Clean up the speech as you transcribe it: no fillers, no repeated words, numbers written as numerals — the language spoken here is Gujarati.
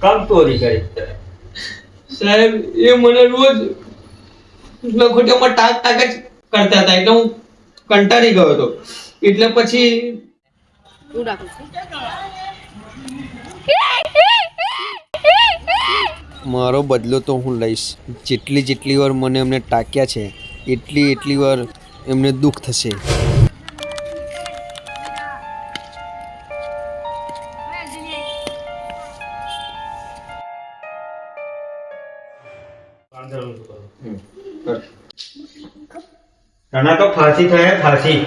કામ ચોરી કરી સાહેબ એ મને રોજ લખોટીમાં ટાક ટાક જ કરતા હતા એટલે હું કંટાળી ગયો હતો એટલે પછી મારો બદલો તો હું લઈશ. જેટલી વાર મને એમને ટાંક્યા છે એટલી વાર એમને દુઃખ થશે. તને તો ફાંસી થાય ફાંસી